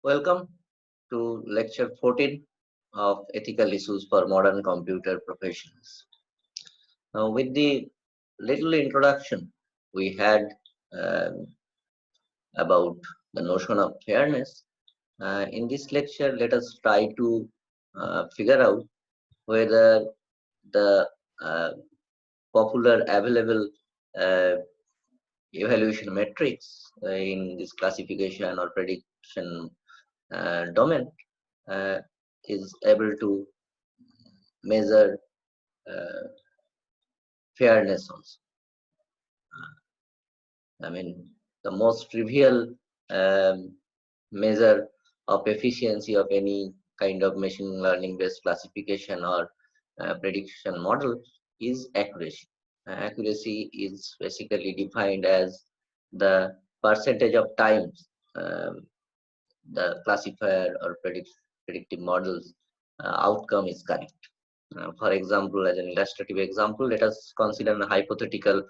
Welcome to lecture 14 of Ethical Issues for Modern Computer Professionals. Now, with the little introduction we had um, about the notion of fairness, in this lecture, let us try to figure out whether the uh, popular available uh, evaluation metrics in this classification or prediction domain uh, is able to measure uh, fairness also. I mean, the most trivial measure of efficiency of any kind of machine learning based classification or prediction model is accuracy. Accuracy is basically defined as the percentage of times um, the classifier or predictive models outcome is correct. For example, as an illustrative example, let us consider a hypothetical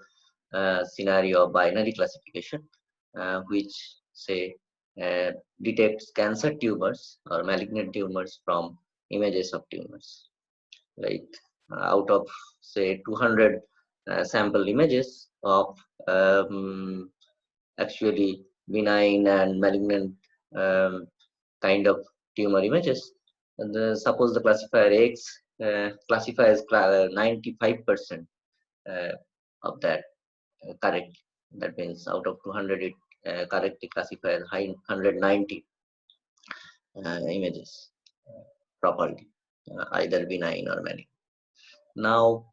scenario of binary classification, which say detects cancer tumors or malignant tumors from images of tumors. Like out of say 200 sample images of um, actually benign and malignant um, kind of tumor images. And suppose the classifier X classifies 95% of that correct. That means out of 200, it correctly classifies 190 images properly, either benign or malignant. Now,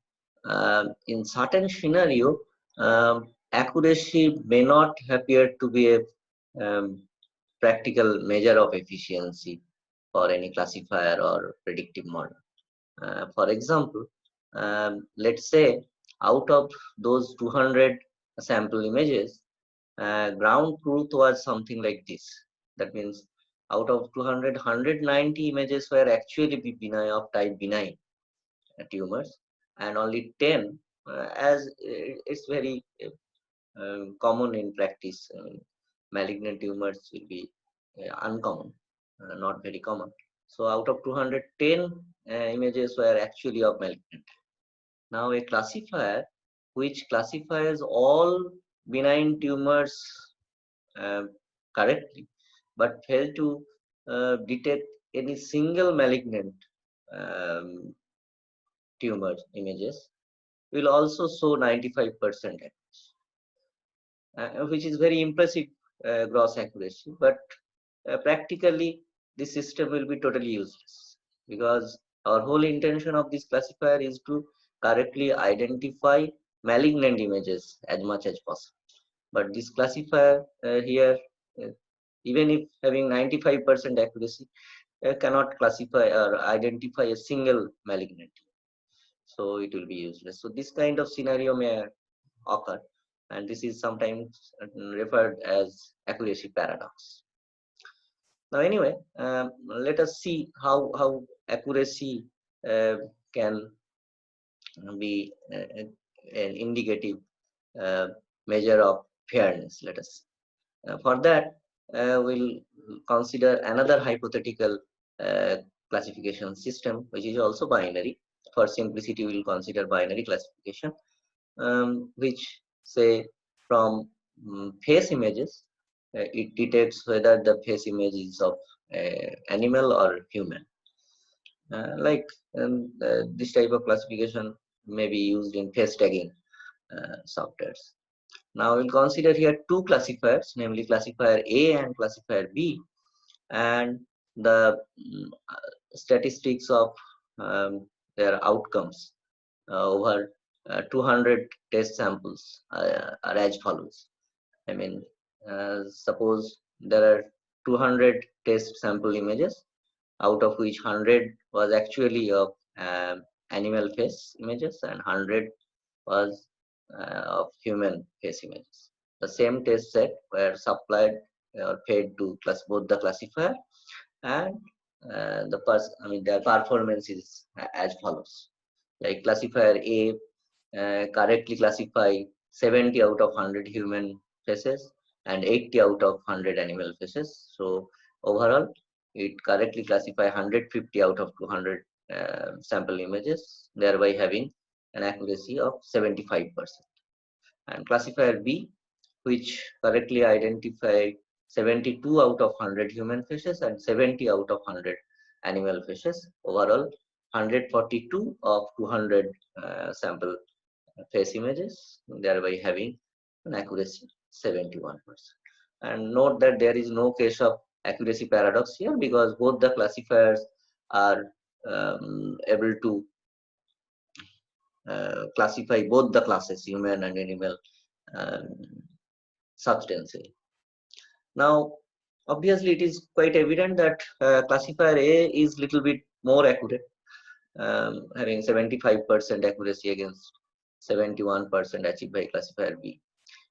in certain scenario, accuracy may not appear to be a um, practical measure of efficiency for any classifier or predictive model. For example, let's say out of those 200 sample images, ground truth was something like this. That means out of 200, 190 images were actually benign of type benign tumors, and only 10, as it's very common in practice. Malignant tumors will be uncommon, not very common. So out of 210 images were actually of malignant. Now a classifier which classifies all benign tumors um, correctly, but fail to detect any single malignant um, tumor images will also show 95% which is very impressive gross accuracy. But practically, this system will be totally useless because our whole intention of this classifier is to correctly identify malignant images as much as possible. But this classifier here, uh, even if having 95% accuracy, cannot classify or identify a single malignant. So it will be useless. So this kind of scenario may occur, and this is sometimes referred as accuracy paradox. Now, anyway, let us see how accuracy can be an indicative uh, measure of fairness. Let us. For that, we'll consider another hypothetical classification system, which is also binary. For simplicity, we'll consider binary classification, which say from face images, it detects whether the face image is of animal or human. Like this type of classification may be used in face tagging softwares. Now we'll consider here two classifiers, namely classifier A and classifier B, and the statistics of their outcomes over 200 test samples are as follows. I mean, suppose there are 200 test sample images, out of which 100 was actually of animal face images and 100 was of human face images. The same test set were supplied or fed to both the classifier, and their performance is as follows. Like classifier A correctly classify 70 out of 100 human faces and 80 out of 100 animal faces. So overall it correctly classify 150 out of 200 sample images, thereby having an accuracy of 75%. And classifier B, which correctly identified 72 out of 100 human faces and 70 out of 100 animal faces, overall 142 of 200 sample face images, thereby having an accuracy 71%. And note that there is no case of accuracy paradox here, because both the classifiers are able to classify both the classes, human and animal, um, substantially. Now, obviously, it is quite evident that classifier A is little bit more accurate, having 75% accuracy against 71% achieved by classifier B.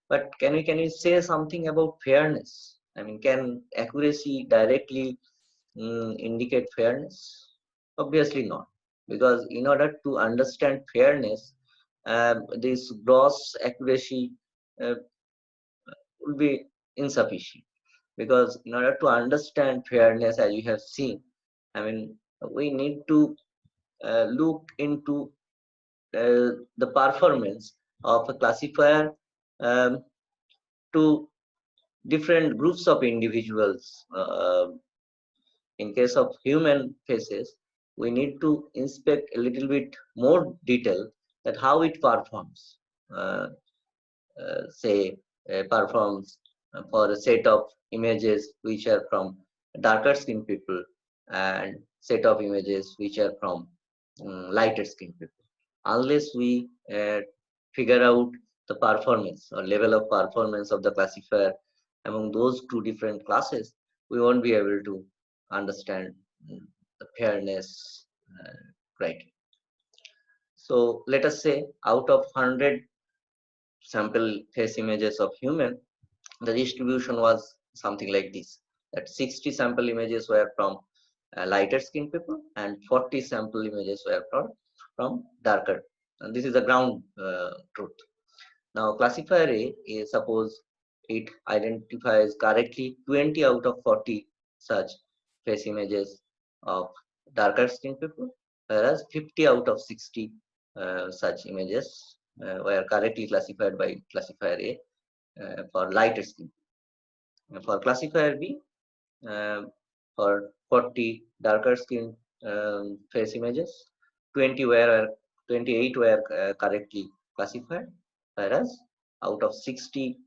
But can we say something about fairness? I mean, can accuracy directly indicate fairness? Obviously not, because in order to understand fairness, this gross accuracy uh, will be insufficient. Because in order to understand fairness, as you have seen, I mean, we need to look into the performance of a classifier um, to different groups of individuals. In case of human faces, we need to inspect a little bit more detail that how it performs. Uh, say performs for a set of images which are from darker skin people and set of images which are from lighter skin people. Unless we figure out the performance or level of performance of the classifier among those two different classes, we won't be able to understand the fairness criteria. So let us say out of 100 sample face images of human, the distribution was something like this, that 60 sample images were from lighter skin people and 40 sample images were from darker, and this is the ground truth. Now classifier A is, suppose it identifies correctly 20 out of 40 such face images of darker skin people, whereas 50 out of 60 such images were correctly classified by classifier A for lighter skin. For classifier B, for 40 darker skin face images, 28 were correctly classified, whereas out of 60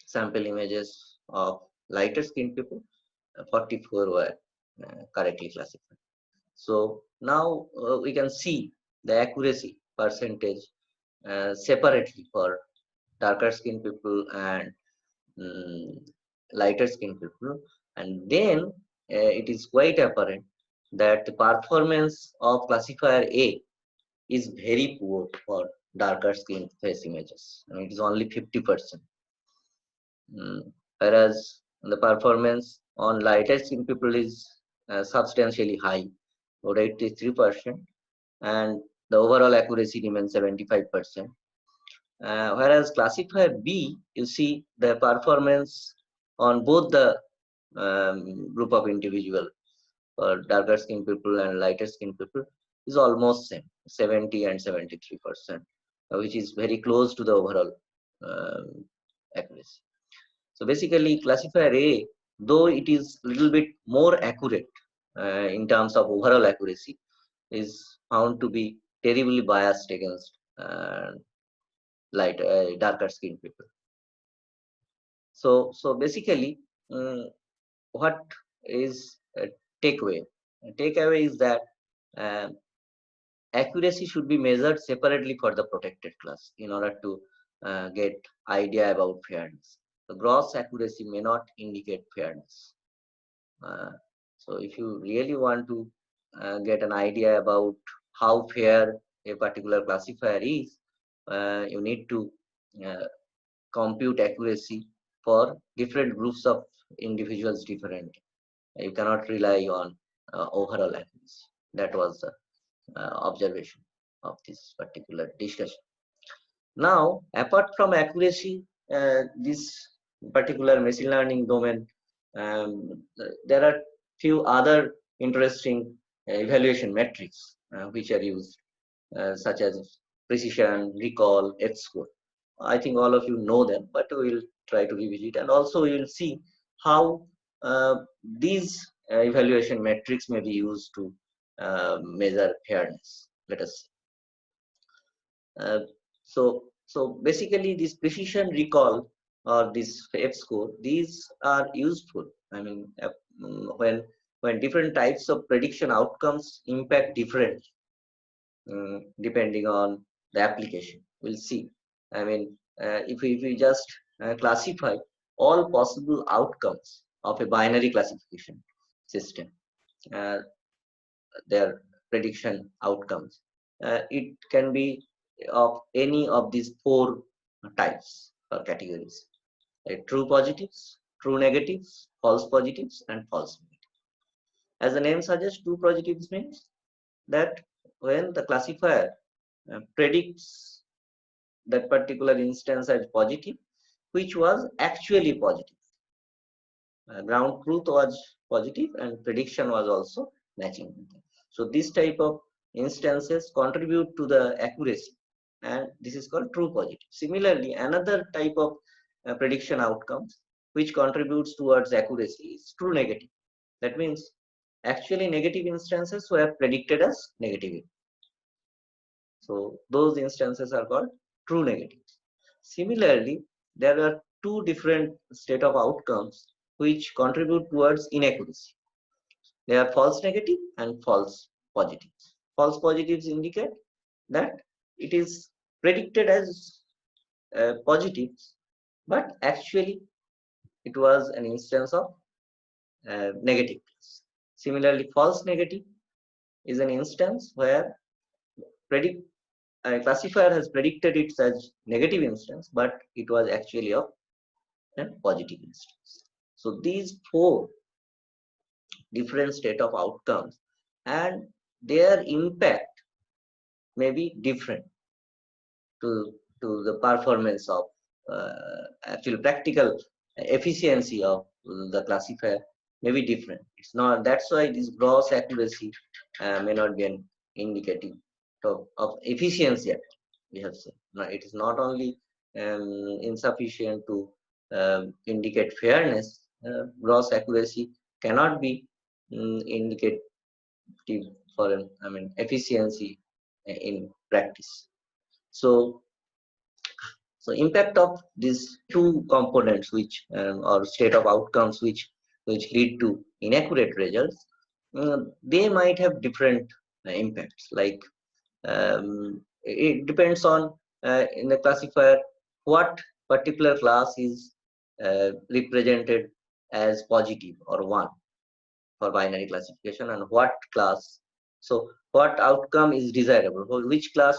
sample images of lighter skin people, 44 were correctly classified. So now we can see the accuracy percentage separately for darker skin people and lighter skin people, and then it is quite apparent that the performance of classifier A is very poor for darker skin face images. I mean, it is only 50%, whereas the performance on lighter skin people is substantially high, about 83%, and the overall accuracy remains 75%. Whereas classifier B, you see the performance on both the group of individual, for darker skin people and lighter skin people, is almost same, 70 and 73%, which is very close to the overall accuracy. So basically classifier A, though it is little bit more accurate in terms of overall accuracy, is found to be terribly biased against darker skin people. So basically, what is a takeaway? A takeaway is that um, accuracy should be measured separately for the protected class in order to get idea about fairness. The gross accuracy may not indicate fairness. So if you really want to get an idea about how fair a particular classifier is, you need to uh, compute accuracy for different groups of individuals differently. You cannot rely on overall accuracy. That was the observation of this particular discussion. Now, apart from accuracy, this particular machine learning domain There are few other interesting evaluation metrics which are used, such as precision, recall, H-score. I think all of you know them, but we'll try to revisit. And also you'll see how these evaluation metrics may be used to measure fairness. Let us see. So basically, this precision, recall, or this F-score, these are useful. I mean, when different types of prediction outcomes impact differently, depending on the application. We'll see. I mean, if we just classify all possible outcomes of a binary classification system, uh, their prediction outcomes, it can be of any of these four types or categories: true positives, true negatives, false positives, and false negatives. As the name suggests, true positives means that when the classifier predicts that particular instance as positive, which was actually positive. Ground truth was positive and prediction was also matching. So this type of instances contribute to the accuracy, and this is called true positive. Similarly, another type of prediction outcomes which contributes towards accuracy is true negative. That means actually negative instances were predicted as negative. So those instances are called true negatives. Similarly, there are two different state of outcomes which contribute towards inaccuracy. They are false negative and false positives. False positives indicate that it is predicted as positives, but actually it was an instance of negative. Similarly, false negative is an instance where predict classifier has predicted it as negative instance, but it was actually of a positive instance. So these four different state of outcomes and their impact may be different to the performance of actual practical efficiency of the classifier may be different. It's not, that's why this gross accuracy may not be an indicative of efficiency. We have said now it is not only insufficient to indicate fairness. Gross accuracy cannot be indicative for efficiency in practice. So impact of these two components, which or state of outcomes, which lead to inaccurate results, they might have different impacts. Like it depends on in the classifier what particular class is represented as positive or one for binary classification, and what class. So what outcome is desirable, which class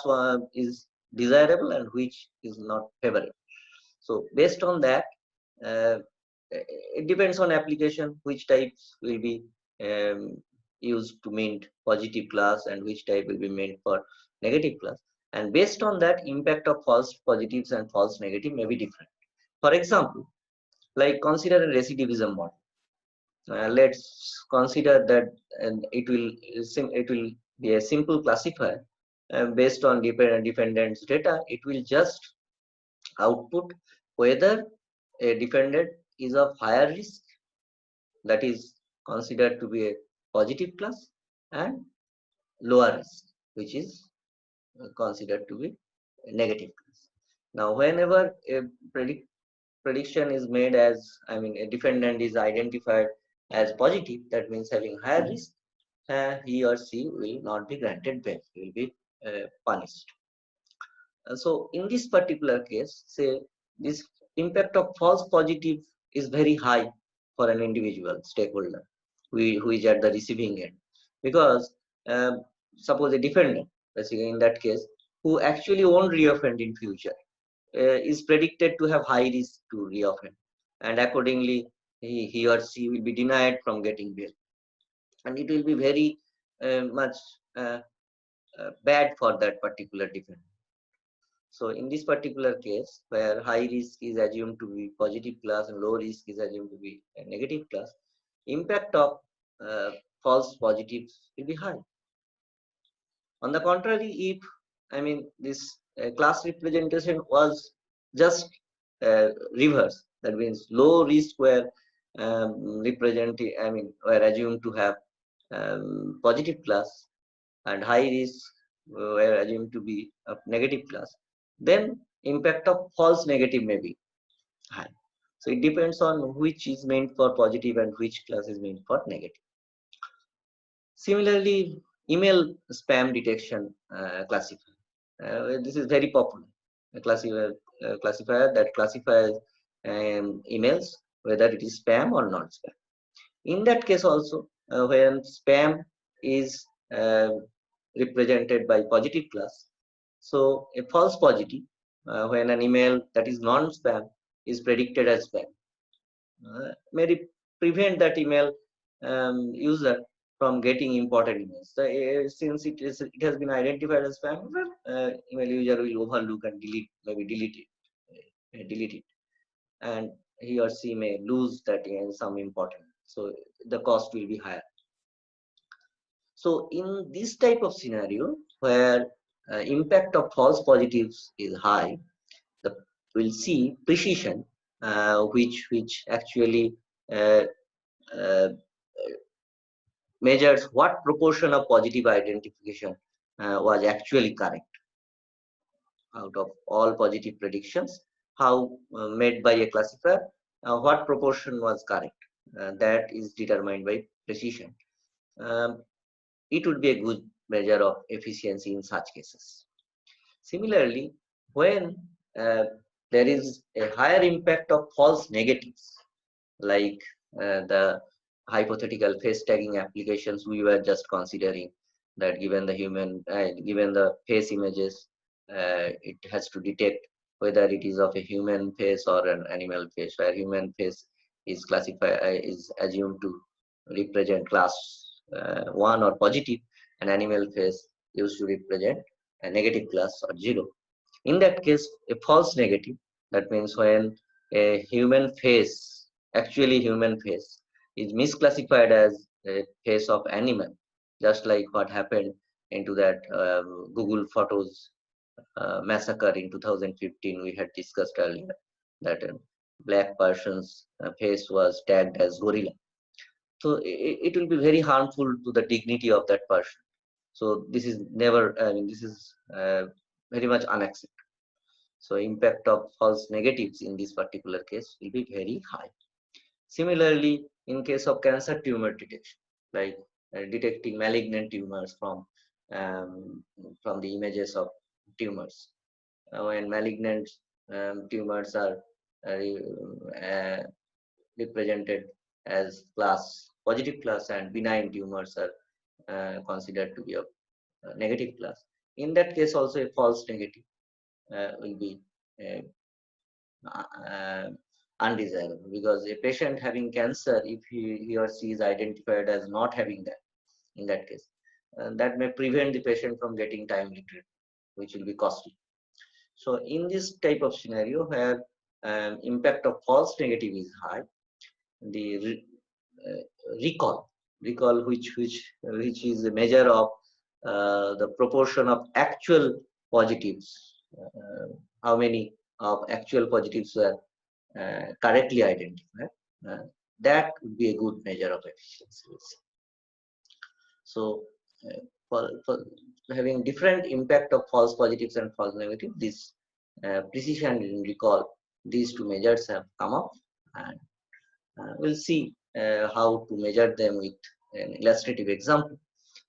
is desirable and which is not favorable. So based on that, uh, it depends on application which types will be um, used to mean positive class and which type will be meant for negative class. And based on that, impact of false positives and false negative may be different. For example, like consider a recidivism model. Let's consider that it will be a simple classifier based on defendant's data. It will just output whether a defendant is of higher risk, that is considered to be a positive class, and lower risk, which is considered to be a negative class. Now, whenever a prediction is made as, a defendant is identified as positive, that means having higher risk, he or she will not be granted bail, he will be punished. So in this particular case, say this impact of false positive is very high for an individual stakeholder who is at the receiving end, because suppose a defendant, basically in that case, who actually won't reoffend in future, is predicted to have high risk to reoffend, and accordingly he or she will be denied from getting bail, and it will be very much bad for that particular defendant. So in this particular case, where high risk is assumed to be positive class and low risk is assumed to be a negative class, impact of uh, false positives will be high. On the contrary, if this class representation was just reverse, that means low risk were represented, were assumed to have positive class, and high risk were assumed to be of negative class, then impact of false negative may be high. So it depends on which is meant for positive and which class is meant for negative. Similarly, email spam detection classifier. This is very popular. A classifier that classifies emails whether it is spam or not spam. In that case also, when spam is represented by positive class, so a false positive when an email that is non-spam is predicted as spam may prevent that email user from getting important emails. So, since it has been identified as spam, email user will overlook and delete it, and he or she may lose that some important. So the cost will be higher. So in this type of scenario where impact of false positives is high, we'll see precision, which actually uh, uh, measures what proportion of positive identification was actually correct out of all positive predictions, how made by a classifier, what proportion was correct. That is determined by precision. Um, it would be a good measure of efficiency in such cases. Similarly, when there is a higher impact of false negatives, like the hypothetical face tagging applications we were just considering, that given the face images, it has to detect whether it is of a human face or an animal face, where human face is classified is assumed to represent class 1 or positive, and animal face used to represent a negative class or 0. In that case, a false negative, that means when a human face, actually human face, is misclassified as a face of animal, just like what happened into that Google Photos massacre in 2015 we had discussed earlier, that a black person's face was tagged as gorilla. So it will be very harmful to the dignity of that person. So this is never, this is very much unacceptable. So impact of false negatives in this particular case will be very high. Similarly, in case of cancer tumor detection, like detecting malignant tumors from the images of tumors, when malignant tumors are uh, represented as class positive class, and benign tumors are considered to be of negative class. In that case, also a false negative will be uh, uh, undesirable, because a patient having cancer, if he or she is identified as not having that, in that case, that may prevent the patient from getting timely treatment, which will be costly. So in this type of scenario where impact of false negative is high, the uh, recall which is a measure of the proportion of actual positives, how many of actual positives were correctly identified, uh, that would be a good measure of efficiency. So for having different impact of false positives and false negatives, this precision in recall, these two measures have come up, and we'll see how to measure them with an illustrative example.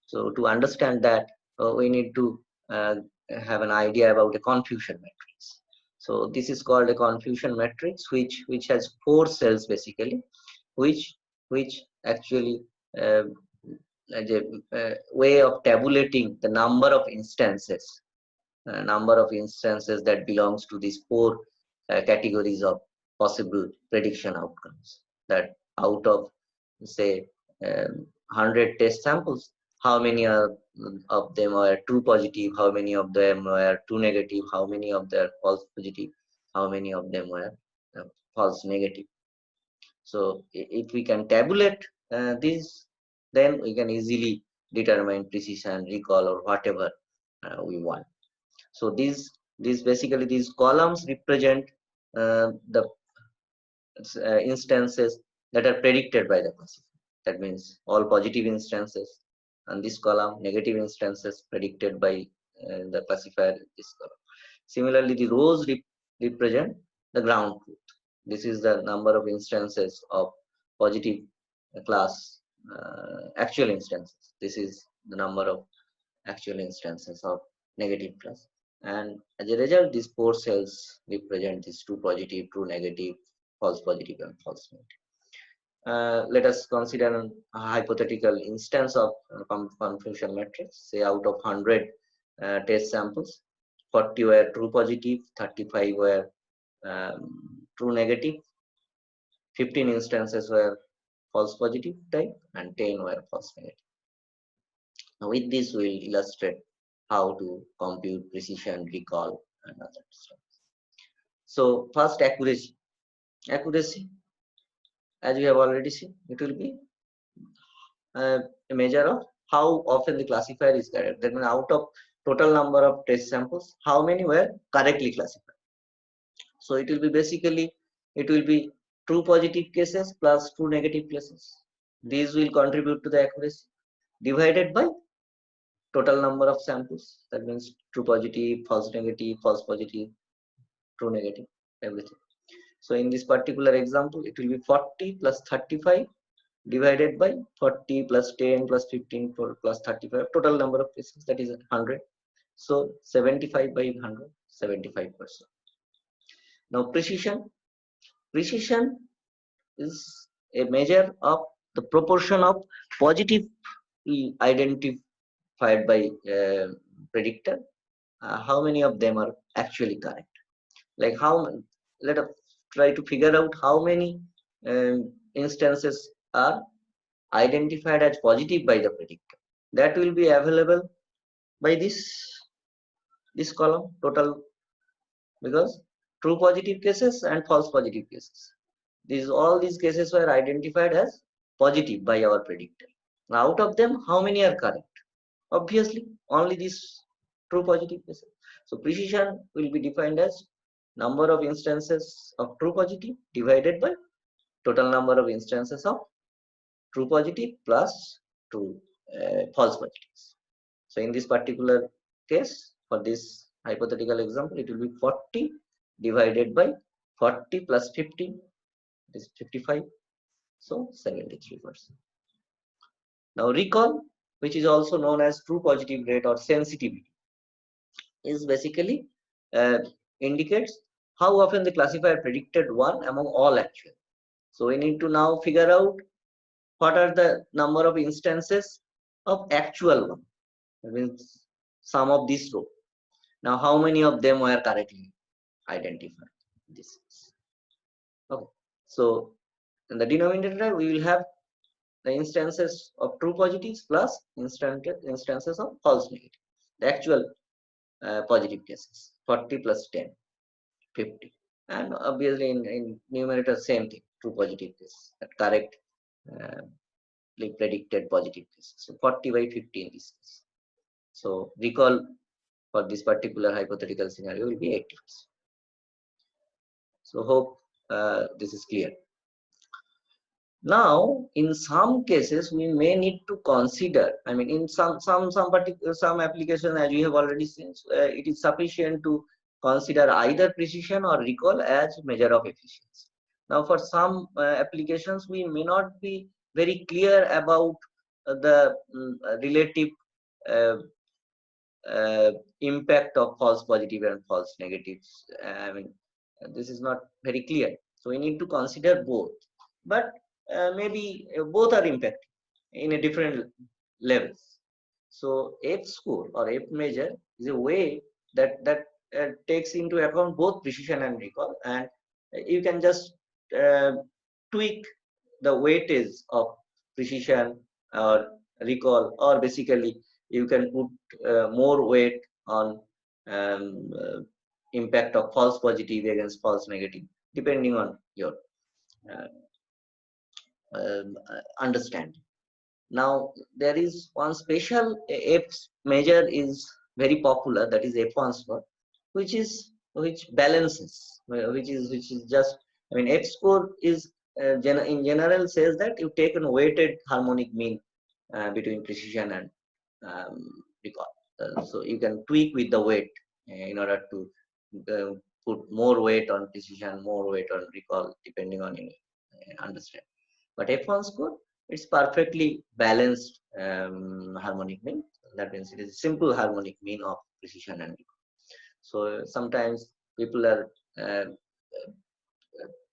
So to understand that, we need to have an idea about a confusion matrix. So this is called a confusion matrix, which has 4 cells basically, which actually as a way of tabulating the number of instances that belongs to these 4 categories of possible prediction outcomes. That out of say 100 test samples, how many of them were true positive, how many of them were true negative, how many of them false positive, how many of them were false negative. So if we can tabulate these, then we can easily determine precision, recall, or whatever we want. So these basically these columns represent the instances that are predicted by the classifier. That means all positive instances, and this column negative instances predicted by the classifier, this column. Similarly, the rows represent the ground truth. This is the number of instances of positive class actual instances. This is the number of actual instances of negative class. And as a result, these four cells represent these true positive, true negative, false positive, and false negative. Let us consider a hypothetical instance of confusion matrix. Say out of 100 test samples, 40 were true positive, 35 were true negative, 15 instances were false positive type, and 10 were false negative. Now with this, we will illustrate how to compute precision, recall, and other stuff. So first, accuracy. Accuracy, as we have already seen, it will be a measure of how often the classifier is correct. That means out of total number of test samples, how many were correctly classified. So it will be basically, it will be true positive cases plus true negative cases. These will contribute to the accuracy divided by total number of samples. That means true positive, false positive, true negative, everything. So in this particular example, it will be 40 plus 35 divided by 40 plus 10 plus 15 plus 35, total number of cases, that is 100. So 75 by 100, 75%. Now precision. Precision is a measure of the proportion of positive identified by predictor. How many of them are actually correct? Like let us try to figure out how many instances are identified as positive by the predictor. That will be available by this column total, because true positive cases and false positive cases, all these cases were identified as positive by our predictor. Now out of them, how many are correct? Obviously only these true positive cases. So precision will be defined as number of instances of true positive divided by total number of instances of true positive plus true false positives. So in this particular case, for this hypothetical example, it will be 40 divided by 40 plus 15, it is 55, so 73%. Now recall, which is also known as true positive rate or sensitivity, is basically indicates how often the classifier predicted one among all actual. So we need to now figure out what are the number of instances of actual one. That means sum of this row. Now how many of them were correctly identified? This is okay. So in the denominator we will have the instances of true positives plus instances of false negative. The actual positive cases, 40 plus 10, 50. And obviously in numerator same thing, true positive cases, that correct predicted positive cases. So 40 by 50 in this case. So recall for this particular hypothetical scenario will be 80%. So hope this is clear. Now, in some cases, we may need to consider. I mean, in some applications, as we have already seen, it is sufficient to consider either precision or recall as measure of efficiency. Now, for some applications, we may not be very clear about the relative impact of false positive and false negatives. I mean, this is not very clear. So we need to consider both. But maybe both are impacting in a different levels. So F score or F measure is a way that takes into account both precision and recall, and you can just tweak the weightage of precision or recall, or basically you can put more weight on impact of false positive against false negative, depending on your uh, understanding. Now there is one special F measure is very popular, that is F1 score, which balances, which is just, I mean, F score is in general says that you take a weighted harmonic mean between precision and recall. So you can tweak with the weight in order to put more weight on precision, more weight on recall, depending on your understanding. But F1 score, it's perfectly balanced harmonic mean. That means it is a simple harmonic mean of precision and recall. So sometimes people are uh,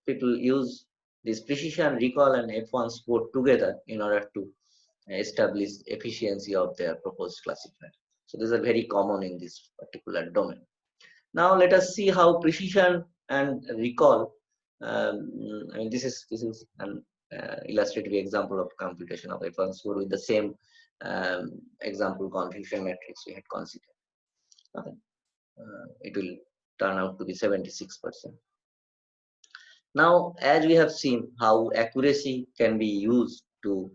people use this precision, recall, and F1 score together in order to establish efficiency of their proposed classifier. So these are very common in this particular domain. Now let us see how precision and recall. I mean, this is an illustrative example of computation of F1 score with the same example confusion matrix we had considered. It will turn out to be 76%. Now, as we have seen how accuracy can be used to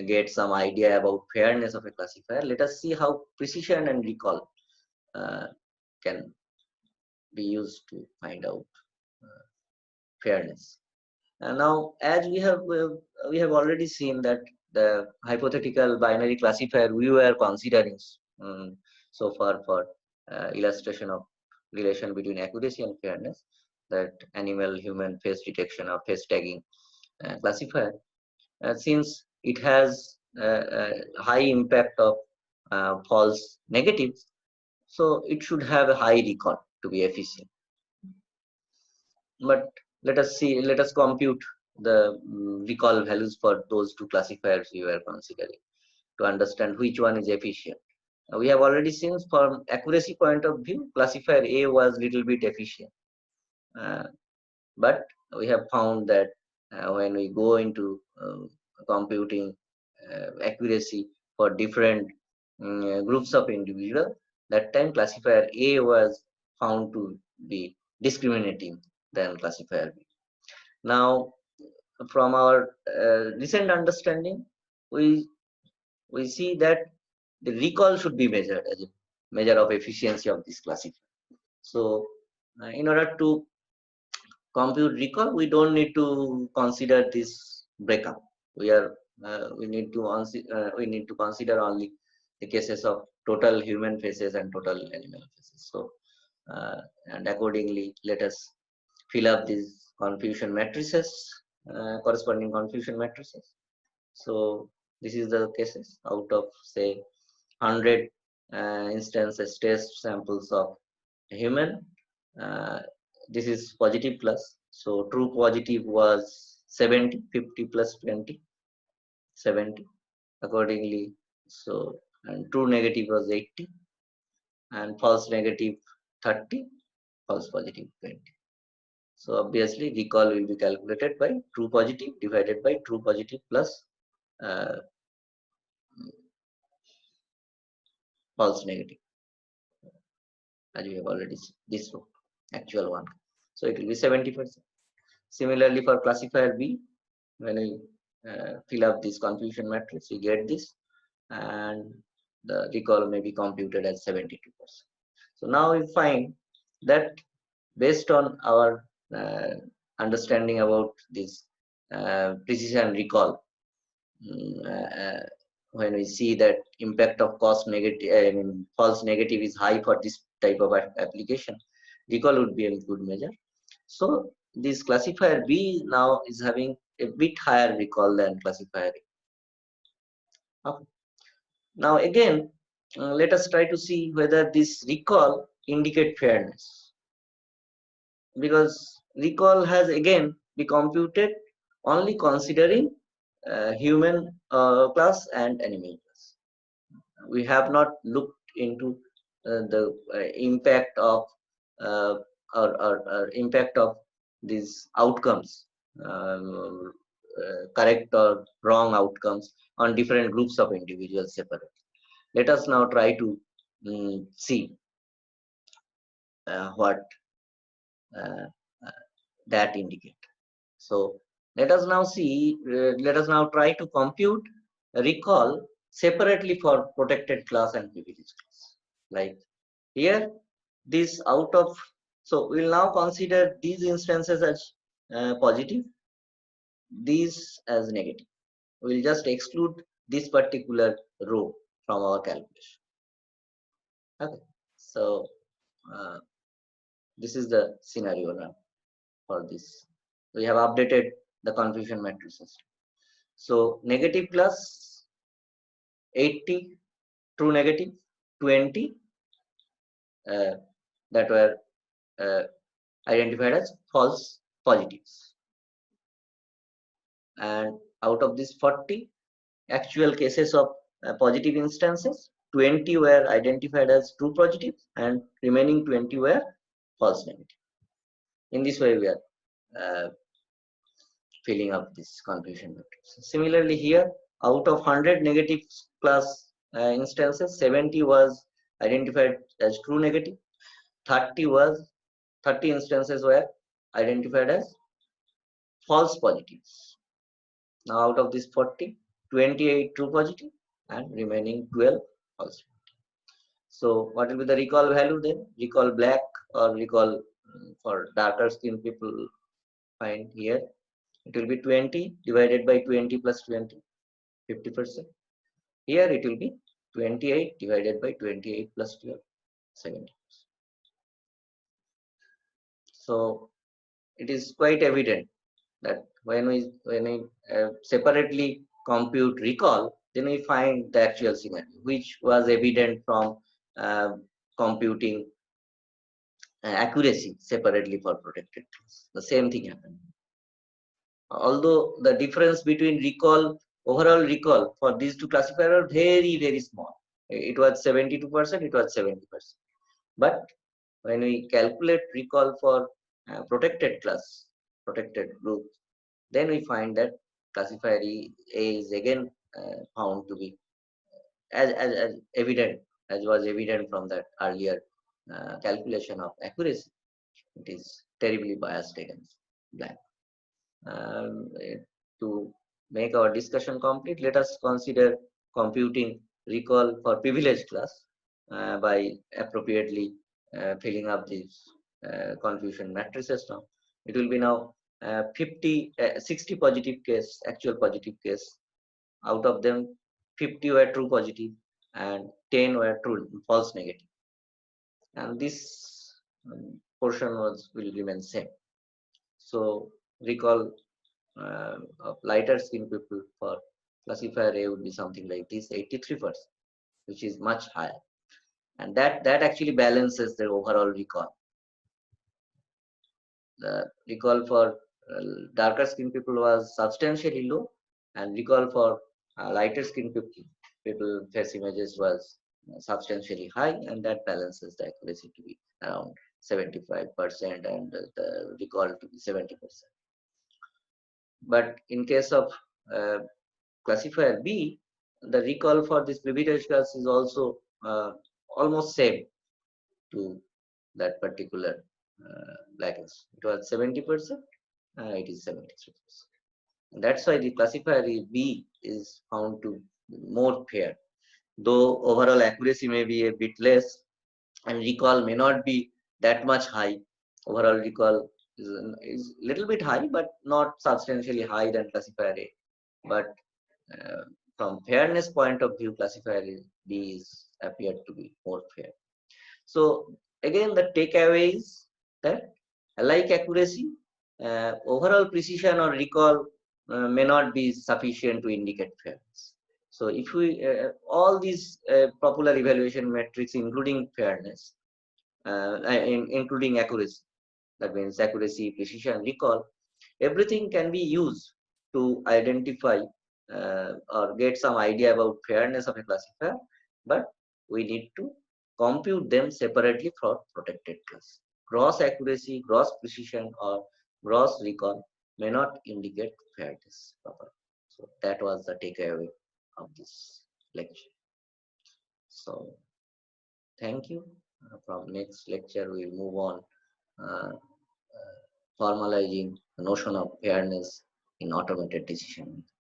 get some idea about fairness of a classifier, let us see how precision and recall can be used to find out fairness. And now, as we have already seen that the hypothetical binary classifier we were considering so far for illustration of relation between accuracy and fairness, that animal human face detection or face tagging classifier, since it has a high impact of false negatives, so it should have a high recall to be efficient. But let us compute the recall values for those two classifiers we were considering to understand which one is efficient. We have already seen from accuracy point of view, classifier A was little bit efficient. But we have found that when we go into computing accuracy for different groups of individuals, that time classifier A was found to be discriminating than classifier B. Now, from our recent understanding, we we see that the recall should be measured as a measure of efficiency of this classifier. So, in order to compute recall, we don't need to consider this breakup. We need to consider only the cases of total human faces and total animal faces. So and accordingly, let us fill up these confusion matrices, corresponding confusion matrices. So this is the cases out of say 100 instances test samples of human. uh, this is positive plus, so true positive was 70, 50 plus 20, 70 accordingly. So and true negative was 80 and false negative 30, false positive 20. So obviously recall will be calculated by true positive divided by true positive plus uh, false negative, as we have already seen this one, actual one. So it will be 70%. Similarly for classifier B, when we fill up this confusion matrix, we get this, and the recall may be computed as 72%. So now we find that based on our understanding about this precision recall, when we see that impact of cost negative, I mean, false negative is high for this type of application, recall would be a good measure. So this classifier B now is having a bit higher recall than classifier A. Okay. Now again, let us try to see whether this recall indicate fairness, because recall has again be computed only considering human class and animal class. We have not looked into the impact of or impact of these outcomes, um, correct or wrong outcomes on different groups of individuals separately. Let us now try to see what uh, uh, that indicate. So let us now see, let us now try to compute recall separately for protected class and privileged class. Like here, this out of, so we'll now consider these instances as positive, these as negative. We'll just exclude this particular row from our calculation. Okay, so uh, this is the scenario now for this. We have updated the confusion matrices. So negative plus 80, true negative, 20 uh, that were uh, identified as false positives. And out of these 40 actual cases of positive instances, 20 were identified as true positives and remaining 20 were false negative. In this way, we are filling up this confusion matrix. Similarly, here, out of 100 negative class instances, 70 was identified as true negative, 30 instances were identified as false positives. Now, out of this 40, 28 true positive and remaining 12 false. So, what will be the recall value then? Recall black or recall for darker skin people find here. It will be 20 divided by 20 plus 20, 50%. Here it will be 28 divided by 28 plus 12, 70%. So it is quite evident that when we separately compute recall, then we find the actual scenario, which was evident from uh, computing accuracy separately for protected class. The same thing happened. Although the difference between recall, overall recall for these two classifiers are very, very small. It was 72%, it was 70%. But when we calculate recall for protected class, protected group, then we find that classifier A is again found to be as evident, as was evident from that earlier calculation of accuracy. It is terribly biased against black. To make our discussion complete, let us consider computing recall for privileged class by appropriately filling up these confusion matrices now. It will be now 60 positive case, actual positive case. Out of them, 50 were true positive and 10 were true false negative. And this portion will remain same. So recall of lighter skin people for classifier A would be something like this, 83%, which is much higher. And that actually balances the overall recall. The recall for darker skin people was substantially low, and recall for lighter skin people face images was substantially high, and that balances the accuracy to be around 75% and the recall to be 70%. But in case of classifier B, the recall for this privileged class is also almost same to that particular blackness. It was 70%, it is 73%. That's why the classifier B is found to be more fair. Though overall accuracy may be a bit less and recall may not be that much high, overall recall is little bit high, but not substantially high than classifier A. But from fairness point of view, classifier B is appeared to be more fair. So again, the takeaway is that like accuracy, overall precision or recall may not be sufficient to indicate fairness. So if we all these popular evaluation metrics, including fairness, including accuracy, that means accuracy, precision, recall, everything can be used to identify or get some idea about fairness of a classifier, but we need to compute them separately for protected class. Gross accuracy, gross precision, or gross recall may not indicate fairness properly. So that was the takeaway of this lecture. So thank you. From next lecture, we'll move on formalizing the notion of fairness in automated decision making.